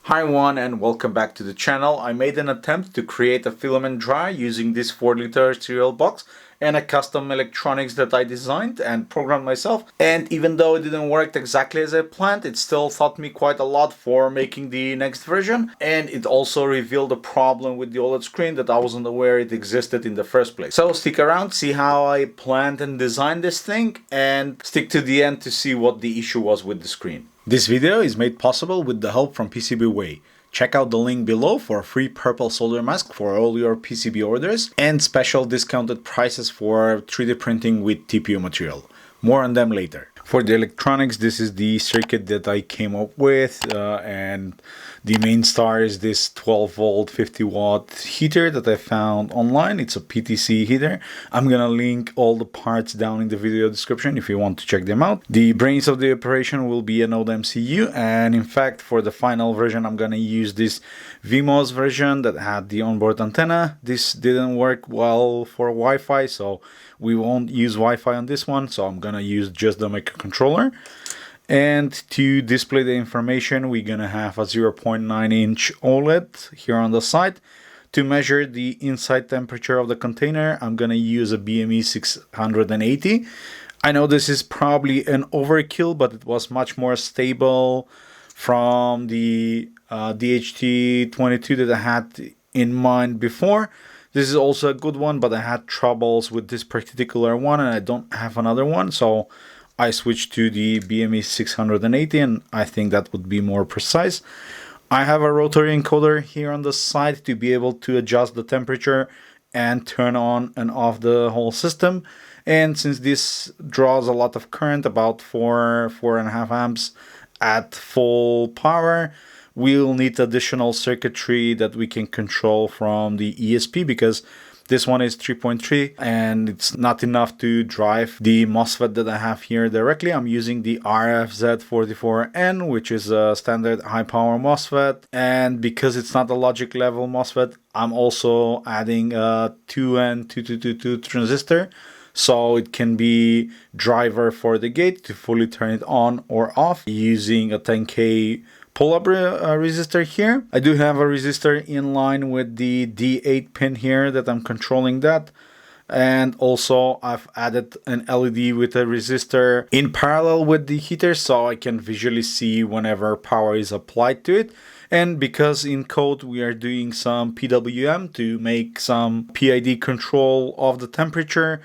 Hi everyone and welcome back to the channel. I made an attempt to create a filament dryer using this 4-liter cereal box and a custom electronics that I designed and programmed myself. And even though it didn't work exactly as I planned, it still taught me quite a lot for making the next version. And it also revealed a problem with the OLED screen that I wasn't aware it existed in the first place. So stick around, see how I planned and designed this thing, and stick to the end to see what the issue was with the screen. This video is made possible with the help from PCBWay. Check out the link below for a free purple solder mask for all your PCB orders and special discounted prices for 3D printing with TPU material. More on them later. For the electronics, this is the circuit that I came up with, and the main star is this 12 volt 50 watt heater that I found online. It's a PTC heater. I'm gonna link all the parts down in the video description if you want to check them out. The brains of the operation will be a NodeMCU, and in fact for the final version I'm gonna use this VMOS version that had the onboard antenna. This didn't work well for Wi-Fi, so we won't use Wi-Fi on this one, so I'm gonna use just the microcontroller. And to display the information, we're gonna have a 0.9 inch OLED here on the side. To measure the inside temperature of the container, I'm gonna use a BME 680. I know this is probably an overkill, but it was much more stable from the DHT22 that I had in mind before. This is also a good one, but I had troubles with this particular one and I don't have another one, so I switched to the BME 680 and I think that would be more precise. I have a rotary encoder here on the side to be able to adjust the temperature and turn on and off the whole system. And since this draws a lot of current, about 4.5 amps at full power, we'll need additional circuitry that we can control from the ESP, because this one is 3.3 and it's not enough to drive the MOSFET that I have here directly. I'm using the RFZ44N, which is a standard high power MOSFET. And because it's not a logic level MOSFET, I'm also adding a 2N2222 transistor, so it can be driver for the gate to fully turn it on or off using a 10K pull-up resistor here. I do have a resistor in line with the D8 pin here that I'm controlling that. And also I've added an LED with a resistor in parallel with the heater, so I can visually see whenever power is applied to it. And because in code we are doing some PWM to make some PID control of the temperature,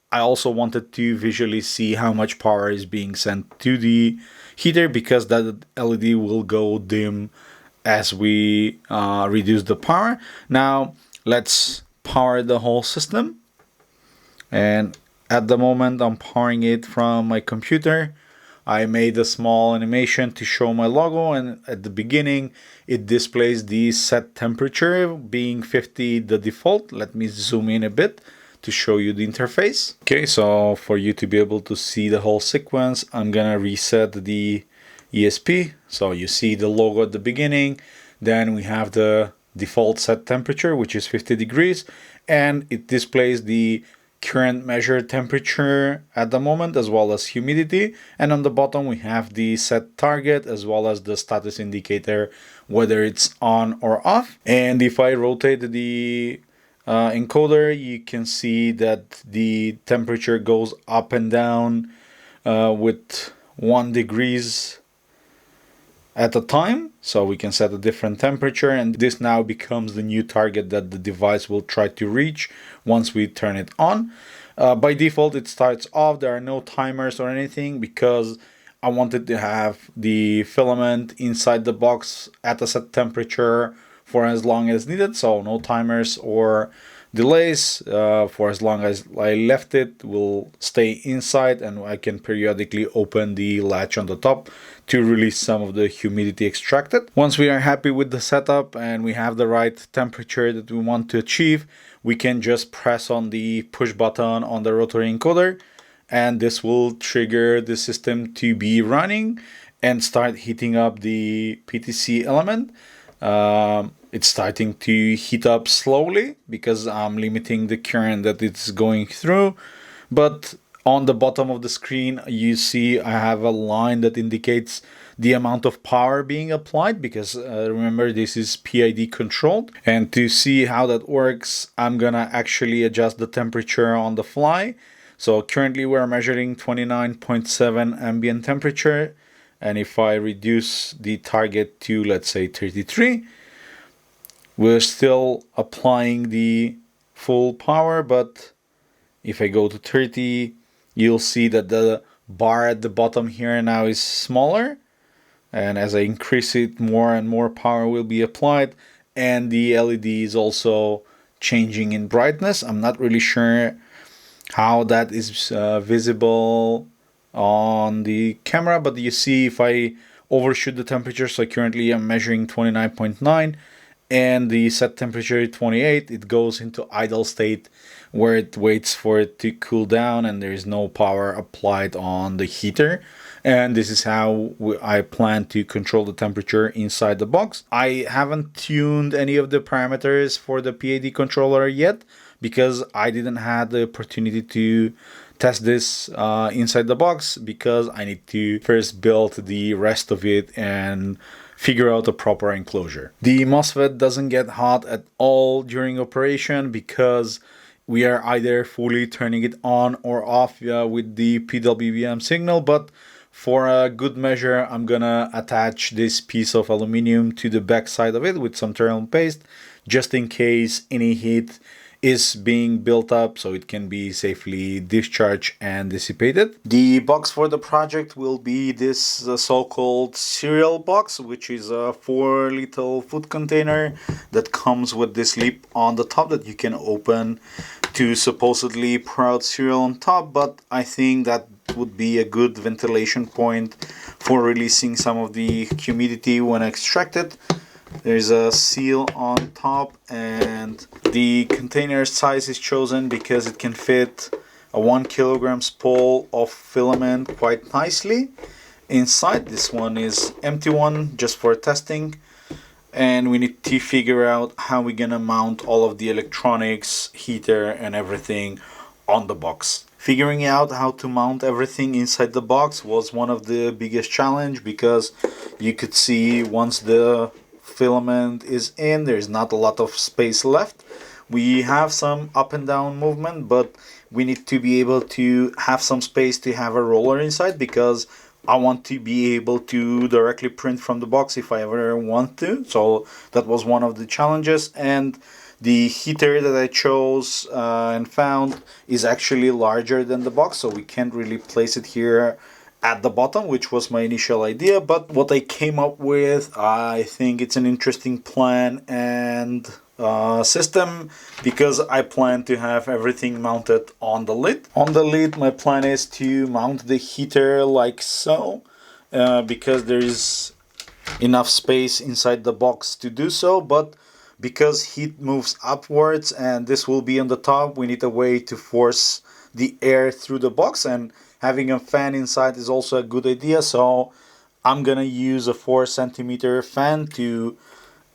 I also wanted to visually see how much power is being sent to the heater, because that LED will go dim as we reduce the power. Now let's power the whole system. And at the moment I'm powering it from my computer. I made a small animation to show my logo, and at the beginning it displays the set temperature being 50 the default. Let me zoom in a bit to show you the interface. Okay, so for you to be able to see the whole sequence, I'm gonna reset the ESP. So you see the logo at the beginning, then we have the default set temperature, which is 50 degrees, and it displays the current measured temperature at the moment as well as humidity. And on the bottom we have the set target as well as the status indicator, whether it's on or off. And if I rotate the encoder, you can see that the temperature goes up and down with 1 degrees at a time, so we can set a different temperature, and this now becomes the new target that the device will try to reach once we turn it on. By default it starts off. There are no timers or anything because I wanted to have the filament inside the box at a set temperature for as long as needed, so no timers or delays. For as long as I left it will stay inside, and I can periodically open the latch on the top to release some of the humidity extracted. Once we are happy with the setup and we have the right temperature that we want to achieve, we can just press on the push button on the rotary encoder, and this will trigger the system to be running and start heating up the PTC element. It's starting to heat up slowly because I'm limiting the current that it's going through, but On the bottom of the screen, you see I have a line that indicates the amount of power being applied, because remember, this is PID controlled. And to see how that works, I'm gonna actually adjust the temperature on the fly. So currently we're measuring 29.7 ambient temperature, and if I reduce the target to, let's say, 33, we're still applying the full power. But if I go to 30, you'll see that the bar at the bottom here now is smaller, and as I increase it, more and more power will be applied, and the LED is also changing in brightness. I'm not really sure how that is visible on the camera, but you see if I overshoot the temperature, so currently I'm measuring 29.9 and the set temperature is 28, it goes into idle state where it waits for it to cool down and there is no power applied on the heater. And this is how I plan to control the temperature inside the box. I haven't tuned any of the parameters for the PID controller yet, because I didn't have the opportunity to test this inside the box, because I need to first build the rest of it and figure out a proper enclosure. The MOSFET doesn't get hot at all during operation, because we are either fully turning it on or off with the PWM signal. But for a good measure, I'm gonna attach this piece of aluminum to the back side of it with some thermal paste, just in case any heat is being built up, so it can be safely discharged and dissipated. The box for the project will be this so-called cereal box, which is a 4-liter food container that comes with this lip on the top that you can open to supposedly pour out cereal on top. But I think that would be a good ventilation point for releasing some of the humidity when extracted. There's a seal on top, and the container size is chosen because it can fit a 1 kilogram spool of filament quite nicely inside. This one is empty one, just for testing, and we need to figure out how we're gonna mount all of the electronics, heater and everything on the box. Figuring out how to mount everything inside the box was one of the biggest challenge, because you could see once the filament is in, there's not a lot of space left. We have some up and down movement, but we need to be able to have some space to have a roller inside, because I want to be able to directly print from the box if I ever want to. So that was one of the challenges. And the heater that I chose and found is actually larger than the box, so we can't really place it here at the bottom, which was my initial idea. But what I came up with, I think it's an interesting plan and system, because I plan to have everything mounted on the lid. On the lid, my plan is to mount the heater like so, because there is enough space inside the box to do so. But because heat moves upwards and this will be on the top, we need a way to force the air through the box, and having a fan inside is also a good idea. So I'm gonna use a 4 centimeter fan to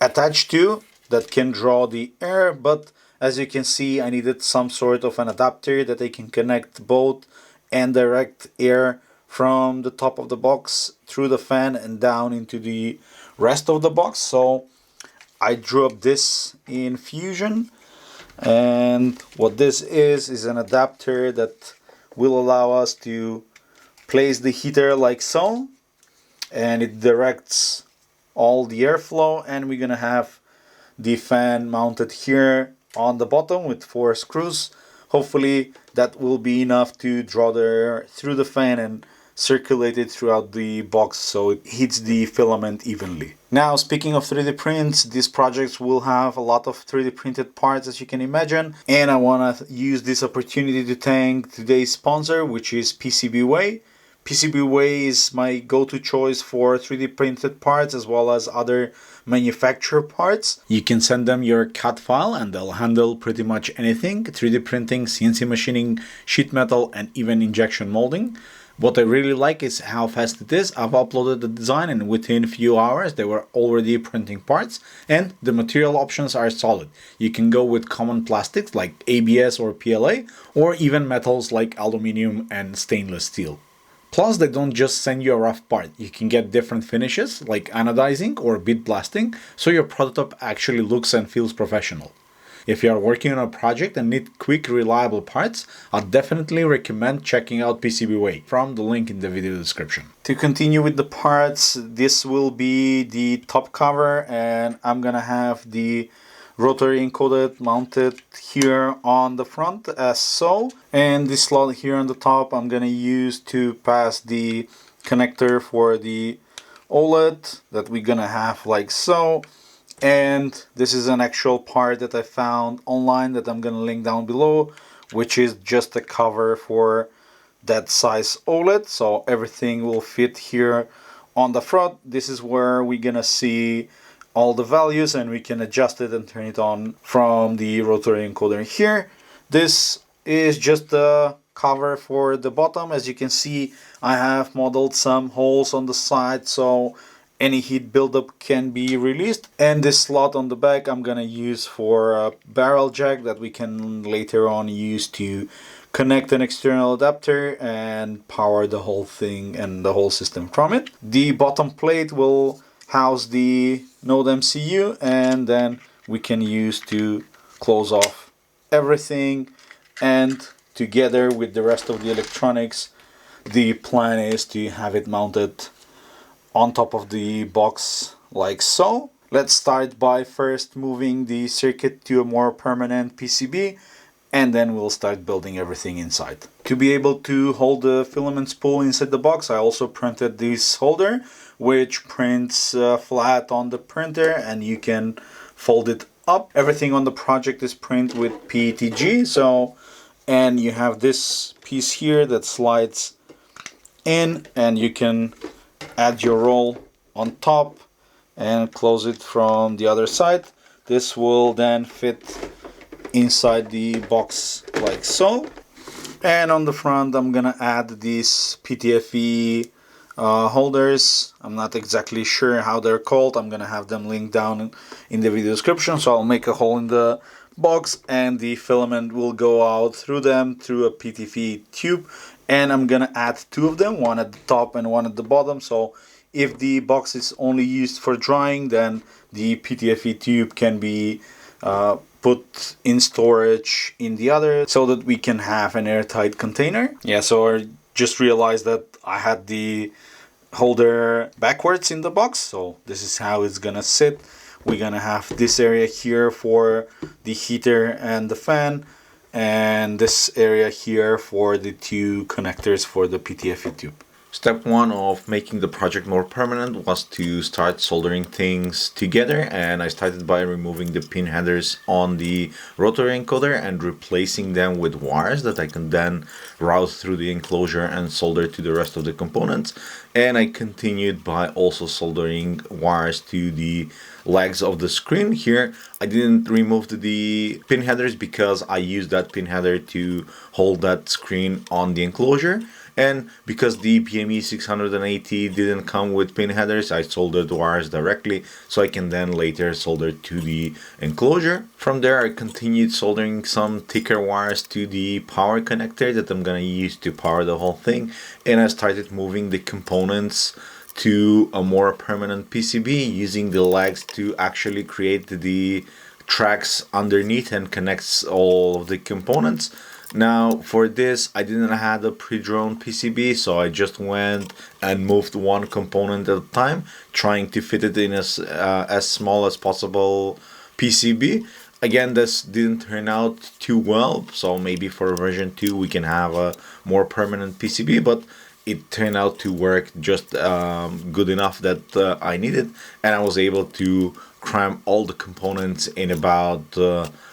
attach to that can draw the air. But as you can see, I needed some sort of an adapter that I can connect both and direct air from the top of the box through the fan and down into the rest of the box. So I drew up this in Fusion, and what this is an adapter that will allow us to place the heater like so, and it directs all the airflow. And we're gonna have the fan mounted here on the bottom with 4 screws. Hopefully that will be enough to draw the air through the fan and circulate it throughout the box so it hits the filament evenly. Now, speaking of 3D prints, these projects will have a lot of 3D printed parts, as you can imagine, and I want to use this opportunity to thank today's sponsor, which is PCBWay. PCBWay is my go-to choice for 3D printed parts as well as other manufacturer parts. You can send them your CAD file and they'll handle pretty much anything: 3D printing, CNC machining, sheet metal, and even injection molding. What I really like is how fast it is. I've uploaded the design and within a few hours they were already printing parts, and the material options are solid. You can go with common plastics like ABS or PLA, or even metals like aluminum and stainless steel. Plus, they don't just send you a rough part. You can get different finishes like anodizing or bead blasting, so your prototype actually looks and feels professional. If you are working on a project and need quick, reliable parts, I'd definitely recommend checking out PCBWay from the link in the video description. To continue with the parts, this will be the top cover, and I'm gonna have the rotary encoder mounted here on the front as so, and this slot here on the top I'm gonna use to pass the connector for the OLED that we're gonna have like so. And this is an actual part that I found online that I'm gonna link down below, which is just a cover for that size OLED, so everything will fit here on the front. This is where we're gonna see all the values and we can adjust it and turn it on from the rotary encoder here. This is just the cover for the bottom. As you can see, I have modeled some holes on the side so any heat buildup can be released, and this slot on the back I'm gonna use for a barrel jack that we can later on use to connect an external adapter and power the whole thing and the whole system from it. The bottom plate will house the NodeMCU, and then we can use to close off everything, and together with the rest of the electronics the plan is to have it mounted on top of the box like so. Let's start by first moving the circuit to a more permanent PCB, and then we'll start building everything inside. To be able to hold the filament spool inside the box, I also printed this holder which prints flat on the printer and you can fold it up. Everything on the project is printed with PETG, so, and you have this piece here that slides in and you can add your roll on top and close it from the other side. This will then fit inside the box like so. And on the front I'm gonna add these PTFE holders. I'm not exactly sure how they're called. I'm gonna have them linked down in the video description. So I'll make a hole in the box and the filament will go out through them through a PTFE tube, and I'm gonna add two of them, one at the top and one at the bottom. So if the box is only used for drying, then the PTFE tube can be put in storage in the other so that we can have an airtight container. Yeah, so I just realized that I had the holder backwards in the box, so this is how it's gonna sit. We're gonna have this area here for the heater and the fan, and this area here for the two connectors for the PTFE tube. Step one of making the project more permanent was to start soldering things together, and I started by removing the pin headers on the rotary encoder and replacing them with wires that I can then route through the enclosure and solder to the rest of the components. And I continued by also soldering wires to the legs of the screen. Here I didn't remove the pin headers because I used that pin header to hold that screen on the enclosure. And because the PME 680 didn't come with pin headers, I soldered wires directly so I can then later solder to the enclosure. From there I continued soldering some thicker wires to the power connector that I'm gonna use to power the whole thing, and I started moving the components to a more permanent PCB using the legs to actually create the tracks underneath and connects all of the components. Now for this I didn't have a pre-drawn PCB, so I just went and moved one component at a time, trying to fit it in as small as possible PCB. Again, this didn't turn out too well, so maybe for version 2 we can have a more permanent PCB, but it turned out to work just good enough that I needed, and I was able to cram all the components in about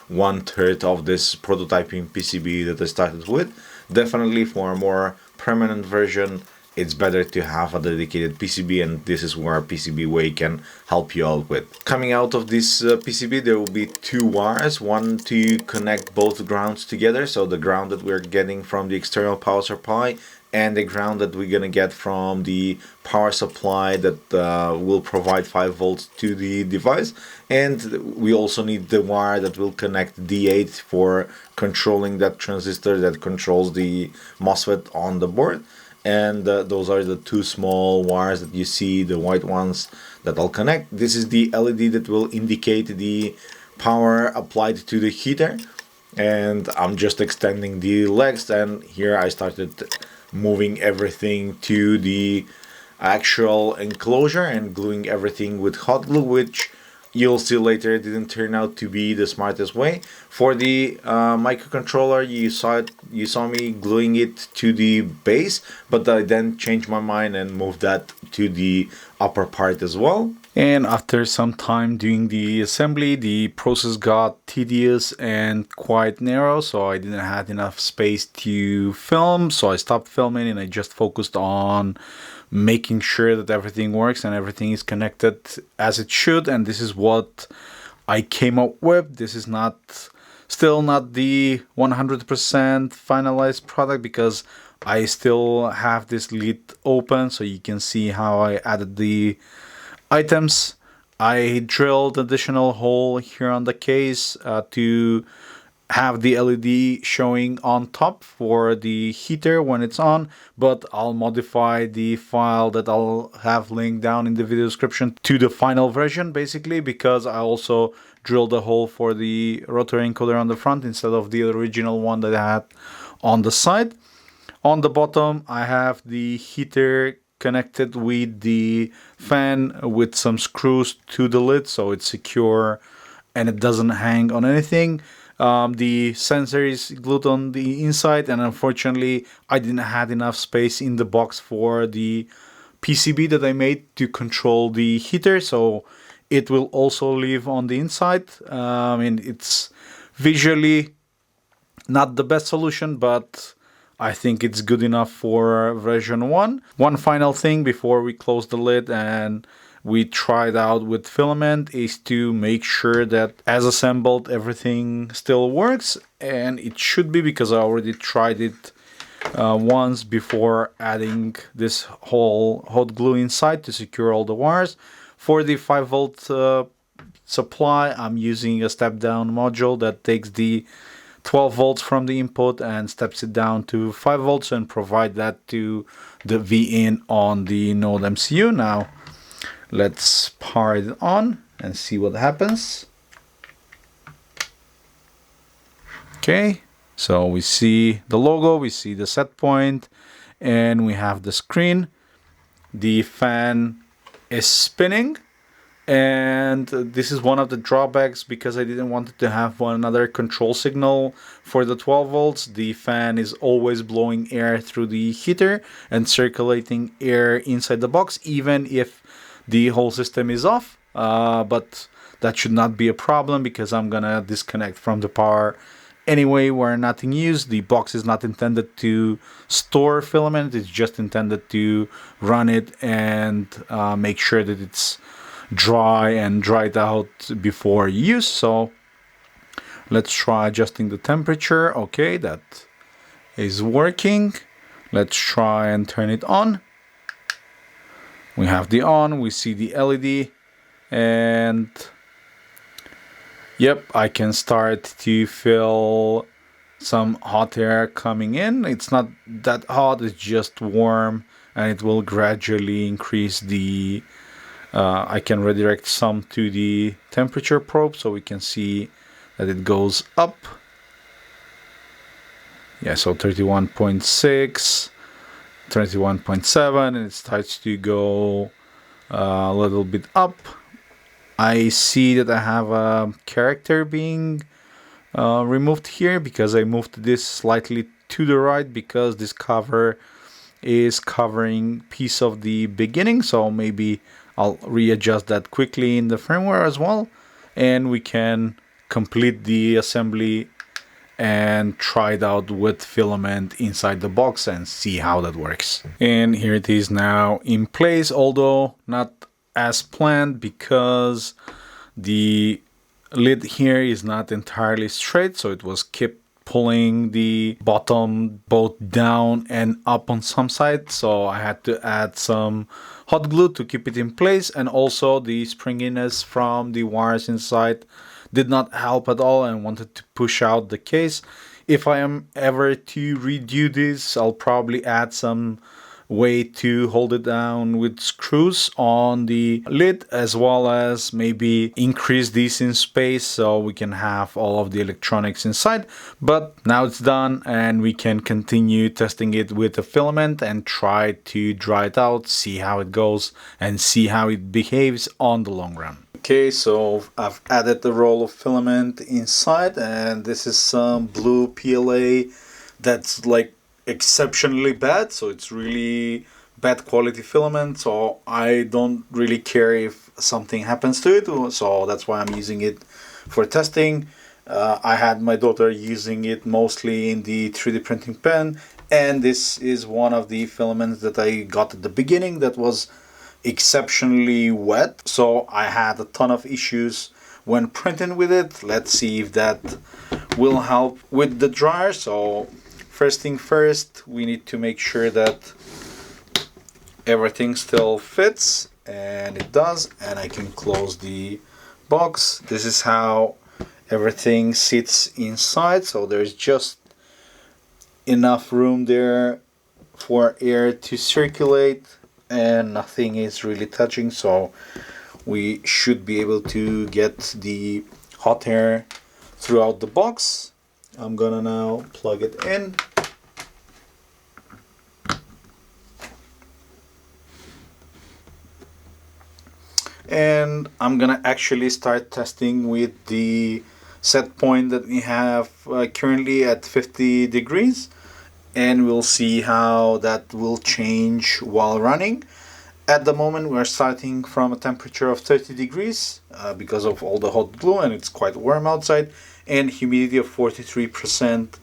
1/3 of this prototyping PCB that I started with. Definitely for a more permanent version it's better to have a dedicated PCB, and this is where PCBWay can help you out with. Coming out of this PCB there will be two wires, one to connect both grounds together, so the ground that we're getting from the external power supply and the ground that we're gonna get from the power supply that will provide 5 volts to the device. And we also need the wire that will connect D8 for controlling that transistor that controls the MOSFET on the board. And those are the 2 small wires that you see, the white ones that I'll connect. This is the LED that will indicate the power applied to the heater, and I'm just extending the legs, and here I started moving everything to the actual enclosure and gluing everything with hot glue, which you'll see later it didn't turn out to be the smartest way. For the microcontroller, you saw me gluing it to the base, but I then changed my mind and moved that to the upper part as well. And after some time doing the assembly, the process got tedious and quite narrow, so I didn't have enough space to film, so I stopped filming and I just focused on making sure that everything works and everything is connected as it should. And this is what I came up with. This is still not the 100% finalized product, because I still have this lid open, so you can see how I added the items. I drilled additional hole here on the case to have the LED showing on top for the heater when it's on, but I'll modify the file that I'll have linked down in the video description to the final version, basically, because I also drilled a hole for the rotary encoder on the front instead of the original one that I had on the side. On the bottom, I have the heater connected with the fan with some screws to the lid, so it's secure and it doesn't hang on anything. The sensor is glued on the inside, and unfortunately I didn't have enough space in the box for the PCB that I made to control the heater, so it will also live on the inside. And it's visually not the best solution, but I think it's good enough for version 1. One final thing before we close the lid and we try it out with Filament is to make sure that as assembled everything still works, and it should be, because I already tried it once before adding this whole hot glue inside to secure all the wires. For the 5-volt supply, I'm using a step-down module that takes the 12 volts from the input and steps it down to 5 volts and provide that to the V-in on the NodeMCU. Now let's power it on and see what happens. Okay, so we see the logo, we see the set point, and we have the screen. The fan is spinning, and this is one of the drawbacks, because I didn't want it to have another control signal for the 12 volts. The fan is always blowing air through the heater and circulating air inside the box, even if the whole system is off. But that should not be a problem, because I'm gonna disconnect from the power anyway where nothing used. The box is not intended to store filament, it's just intended to run it and make sure that it's dry and dried out before use. So let's try adjusting the temperature. Okay, that is working. Let's try and turn it on. We have the on, we see the LED, and yep, I can start to feel some hot air coming in. It's not that hot, it's just warm, and it will gradually increase the I can redirect some to the temperature probe so we can see that it goes up. Yeah, so 31.6, 31.7, and it starts to go a little bit up. I see that I have a character being removed here, because I moved this slightly to the right, because this cover is covering piece of the beginning, so maybe I'll readjust that quickly in the firmware as well, and we can complete the assembly and try it out with Filament inside the box and see how that works. And here it is now in place, although not as planned, because the lid here is not entirely straight, so it was kept pulling the bottom both down and up on some side, so I had to add some hot glue to keep it in place, and also the springiness from the wires inside did not help at all and wanted to push out the case. If I am ever to redo this, I'll probably add some way to hold it down with screws on the lid, as well as maybe increase this in space so we can have all of the electronics inside. But now it's done and we can continue testing it with a filament and try to dry it out, see how it goes and see how it behaves on the long run. Okay, so I've added the roll of filament inside, and this is some blue PLA that's like exceptionally bad, so it's really bad quality filament, so I don't really care if something happens to it, so that's why I'm using it for testing. I had my daughter using it mostly in the 3D printing pen, and this is one of the filaments that I got at the beginning that was exceptionally wet, so I had a ton of issues when printing with it. Let's see if that will help with the dryer. So first thing first, we need to make sure that everything still fits, and it does, and I can close the box. This is how everything sits inside, so there's just enough room there for air to circulate and nothing is really touching, so we should be able to get the hot air throughout the box. I'm gonna now plug it in. And I'm gonna actually start testing with the set point that we have currently at 50 degrees, and we'll see how that will change while running. At the moment we're starting from a temperature of 30 degrees because of all the hot glue, and it's quite warm outside, and humidity of 43%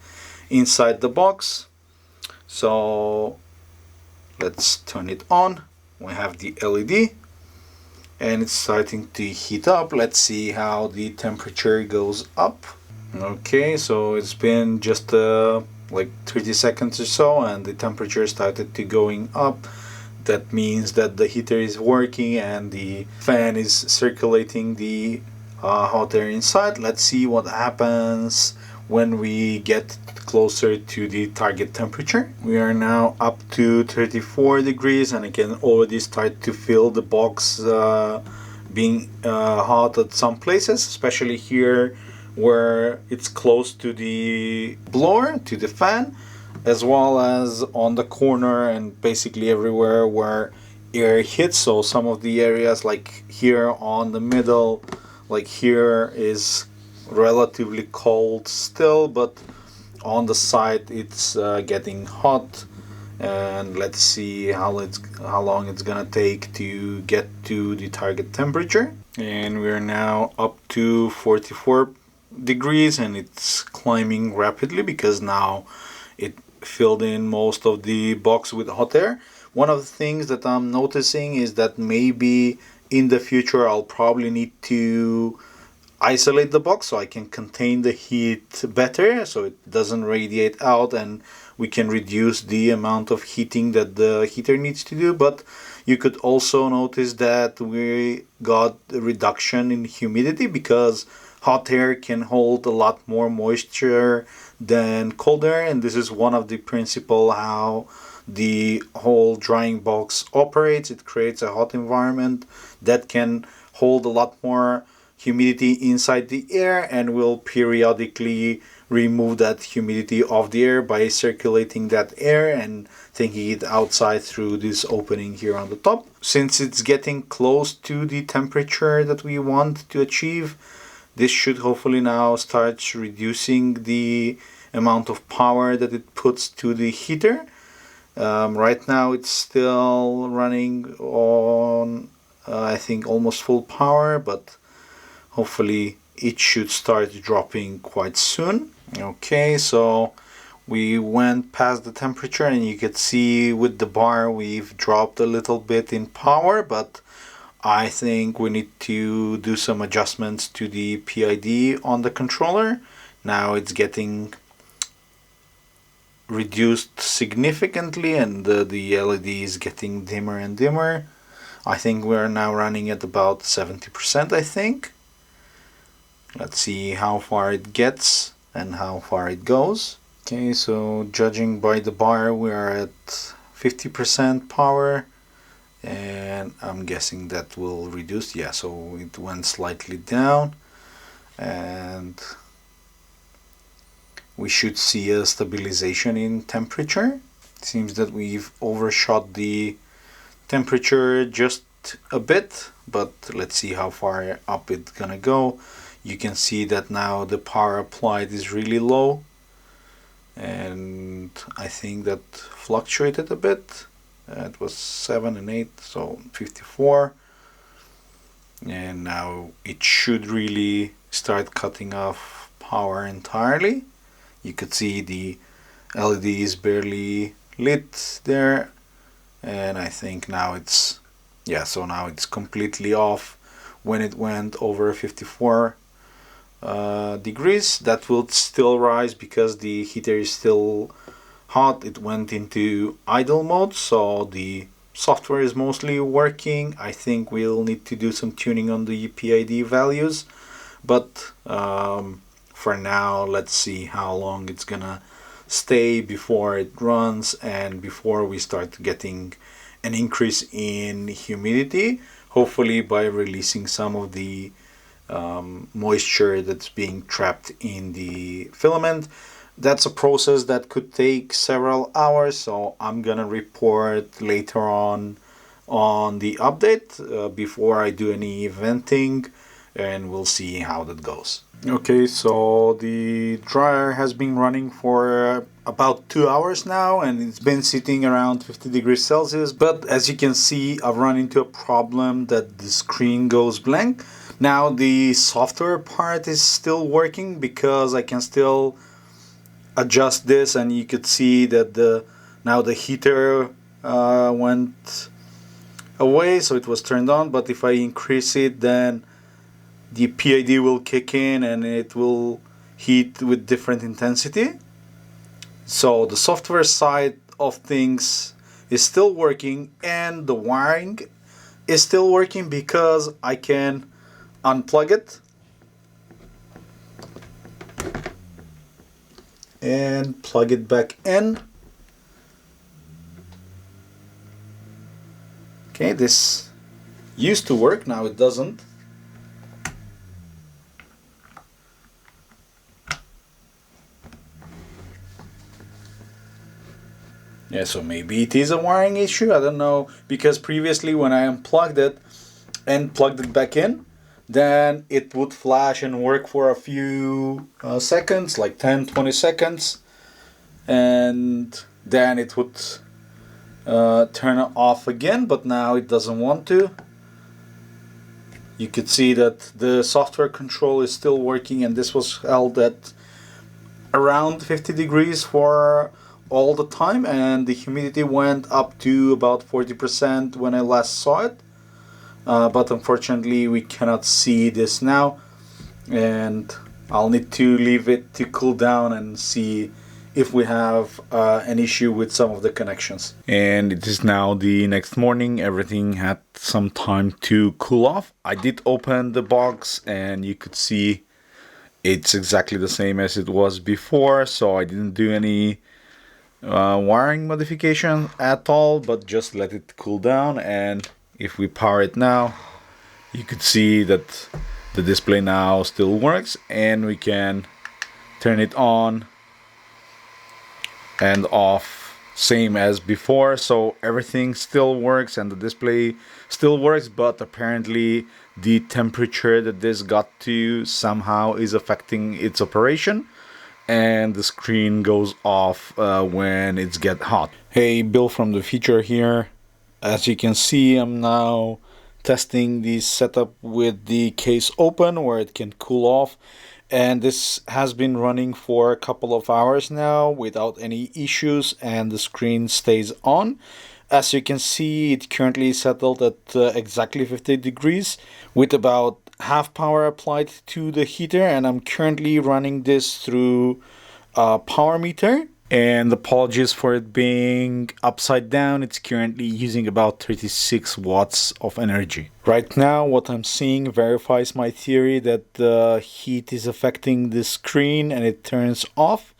inside the box. So let's turn it on. We have the LED and it's starting to heat up. Let's see how the temperature goes up. Okay, so it's been just like 30 seconds or so, and the temperature started to going up. That means that the heater is working and the fan is circulating the hot air inside. Let's see what happens when we get closer to the target temperature. We are now up to 34 degrees, and I can already start to feel the box being hot at some places, especially here where it's close to the blower, to the fan, as well as on the corner and basically everywhere where air hits. So some of the areas like here on the middle, like here, is relatively cold still, but on the side it's getting hot. And let's see how long it's gonna take to get to the target temperature. And we're now up to 44 degrees, and it's climbing rapidly because now it filled in most of the box with hot air. One of the things that I'm noticing is that maybe in the future I'll probably need to isolate the box so I can contain the heat better, so it doesn't radiate out, and we can reduce the amount of heating that the heater needs to do. But you could also notice that we got a reduction in humidity because hot air can hold a lot more moisture than cold air, and this is one of the principles how the whole drying box operates. It creates a hot environment that can hold a lot more humidity inside the air, and will periodically remove that humidity of the air by circulating that air and taking it outside through this opening here on the top. Since it's getting close to the temperature that we want to achieve, this should hopefully now start reducing the amount of power that it puts to the heater. Right now it's still running on I think almost full power, but hopefully it should start dropping quite soon. Okay, so we went past the temperature, and you can see with the bar we've dropped a little bit in power, but I think we need to do some adjustments to the PID on the controller. Now it's getting reduced significantly, and the LED is getting dimmer and dimmer. I think we're now running at about 70%, I think. Let's see how far it gets and how far it goes. Okay, so judging by the bar, we are at 50% power, and I'm guessing that will reduce. Yeah, so it went slightly down, and we should see a stabilization in temperature. It seems that we've overshot the temperature just a bit, but let's see how far up it's gonna go. You can see that now the power applied is really low, and I think that fluctuated a bit. It was 7 and 8, so 54, and now it should really start cutting off power entirely. You could see the LED is barely lit there, and I think now it's, yeah, so now it's completely off. When it went over 54 degrees, that will still rise because the heater is still hot. It went into idle mode, so the software is mostly working. I think we'll need to do some tuning on the PID values, but for now, let's see how long it's gonna stay before it runs and before we start getting an increase in humidity, hopefully by releasing some of the moisture that's being trapped in the filament. That's a process that could take several hours, so I'm gonna report later on the update before I do any venting, and we'll see how that goes. Okay, so the dryer has been running for about 2 hours now, and it's been sitting around 50 degrees Celsius, but as you can see, I've run into a problem that the screen goes blank. Now the software part is still working because I can still adjust this, and you could see that now the heater went away, so it was turned on, but if I increase it, then the PID will kick in and it will heat with different intensity. So the software side of things is still working, and the wiring is still working because I can unplug it and plug it back in. Okay, this used to work, now it doesn't. Yeah, so maybe it is a wiring issue, I don't know, because previously when I unplugged it and plugged it back in, then it would flash and work for a few seconds, like 10-20 seconds, and then it would turn off again, but now it doesn't want to. You could see that the software control is still working, and this was held at around 50 degrees for all the time, and the humidity went up to about 40% when I last saw it. But unfortunately we cannot see this now, and I'll need to leave it to cool down and see if we have an issue with some of the connections. And it is now the next morning. Everything had some time to cool off. I did open the box and you could see it's exactly the same as it was before, so I didn't do any wiring modification at all, but just let it cool down. And if we power it now, you could see that the display now still works, and we can turn it on and off same as before. So everything still works and the display still works, but apparently the temperature that this got to somehow is affecting its operation, and the screen goes off when it's get hot. Hey, Bill from the future here. As you can see, I'm now testing the setup with the case open where it can cool off, and this has been running for a couple of hours now without any issues, and the screen stays on. As you can see, it currently settled at exactly 50 degrees with about half power applied to the heater, and I'm currently running this through a power meter. And apologies for it being upside down. It's currently using about 36 watts of energy. Right now, what I'm seeing verifies my theory that the heat is affecting the screen and it turns off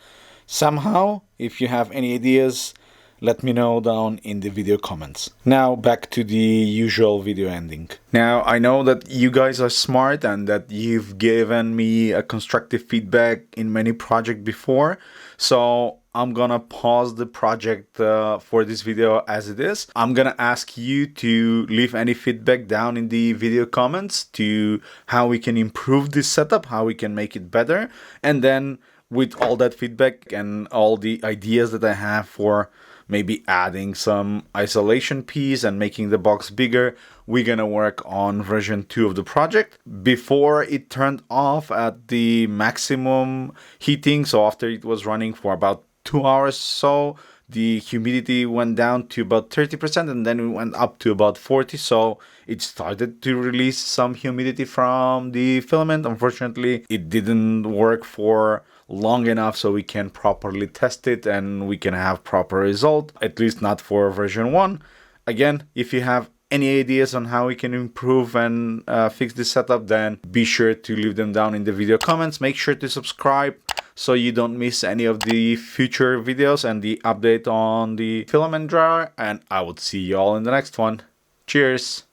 somehow. If you have any ideas, let me know down in the video comments. Now back to the usual video ending. Now I know that you guys are smart and that you've given me a constructive feedback in many projects before. So I'm gonna pause the project for this video as it is. I'm gonna ask you to leave any feedback down in the video comments to how we can improve this setup, how we can make it better. And then with all that feedback and all the ideas that I have for maybe adding some isolation piece and making the box bigger, we're gonna work on version 2 of the project. Before it turned off at the maximum heating, so after it was running for about 2 hours so, the humidity went down to about 30% and then it went up to about 40%, so it started to release some humidity from the filament. Unfortunately, it didn't work for long enough so we can properly test it and we can have proper result, at least not for version 1. Again, if you have any ideas on how we can improve and fix this setup, then be sure to leave them down in the video comments. Make sure to subscribe so you don't miss any of the future videos and the update on the filament dryer, and I would see you all in the next one. Cheers!